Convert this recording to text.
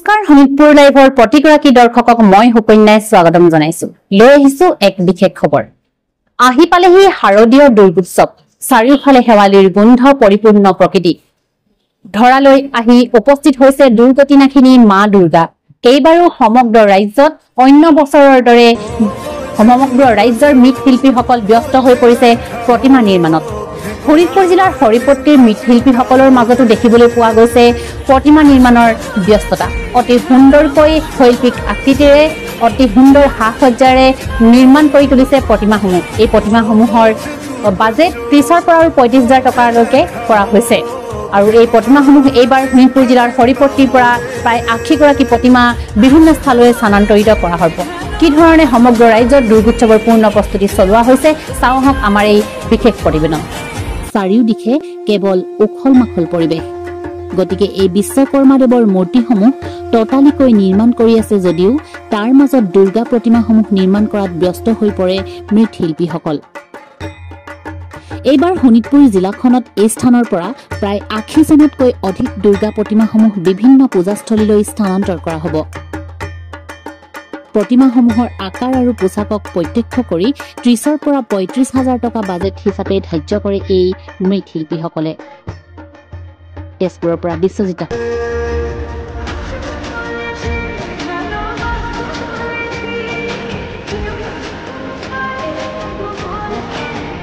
নমস্কাৰ শোণিতপুৰ লাইভৰ প্ৰতিগৰাকী দৰ্শকক মই সুকন্যাই স্বাগতম জনাইছো লৈ আহিছো এক বিশেষ খবৰ আহি পালেহি শাৰদীয় দুৰ্গোৎসৱ চাৰিওফালে হেৱালীৰ গোন্ধ পৰিপূৰ্ণ প্ৰকৃতি ধৰালৈ আহি উপস্থিত হৈছে দুৰ্গতিনাশিনী মা দুৰ্গা এইবাৰো সমগ্ৰ ৰাজ্যত অন্য বছৰৰ দৰে সমগ্ৰ ৰাজ্যৰ মৃৎশিল্পীসকল ব্যস্ত হৈ পৰিছে প্ৰতিমা নিৰ্মাণত শোণিতপুৰ জিলাৰ হৰিপট্টিৰ মৃৎশিল্পীসকলৰ মাজতো দেখিবলৈ পোৱা গৈছে প্ৰতিমা নিৰ্মাণৰ ব্যস্ততা অতি সুন্দৰকৈ শৈল্পিক আকৃতিৰে অতি সুন্দৰ সাজসজ্জাৰে নিৰ্মাণ কৰি তুলিছে প্ৰতিমাসমূহ এই প্ৰতিমাসমূহৰ বাজেট 30ৰ পৰা 35,000 টকালৈকে কৰা হৈছে আৰু এই প্ৰতিমাসমূহ এইবাৰ শোণিতপুৰ জিলাৰ হৰিপট্টিৰ পৰা প্ৰায় 80 গৰাকী প্ৰতিমা বিভিন্ন স্থানলৈ স্থানান্তৰিত কৰা হ'ব কি ধৰণে সমগ্ৰ ৰাজ্যত দুৰ্গোৎসৱৰ পূৰ্ণ প্ৰস্তুতি চলোৱা হৈছে চাওঁহক আমাৰ এই বিশেষ প্ৰতিবেদন চাৰিওদিশে কেৱল উখল মাখল পৰিৱেশ গতিকে এই বিশ্বকৰ্মা দেৱৰ মূৰ্তিসমূহ টটালিকৈ নিৰ্মাণ কৰি আছে যদিও তাৰ মাজত দুৰ্গা প্ৰতিমাসমূহ নিৰ্মাণ কৰাত ব্যস্ত হৈ পৰে মৃৎশিল্পীসকল এইবাৰ শোণিতপুৰ জিলাখনত এই স্থানৰ পৰা প্ৰায় 80জনতকৈ অধিক দুৰ্গা প্ৰতিমাসমূহ বিভিন্ন পূজাস্থলীলৈ স্থানান্তৰ কৰা হ'ব প্ৰতিমাসমূহৰ আকাৰ আৰু পোছাকক প্ৰত্যক্ষ কৰি 30ৰ পৰা 35,000 টকা বাজেট হিচাপে ধাৰ্য কৰে এই মৃৎশিল্পীসকলে তেজপুৰৰ পৰা বিশ্বজিত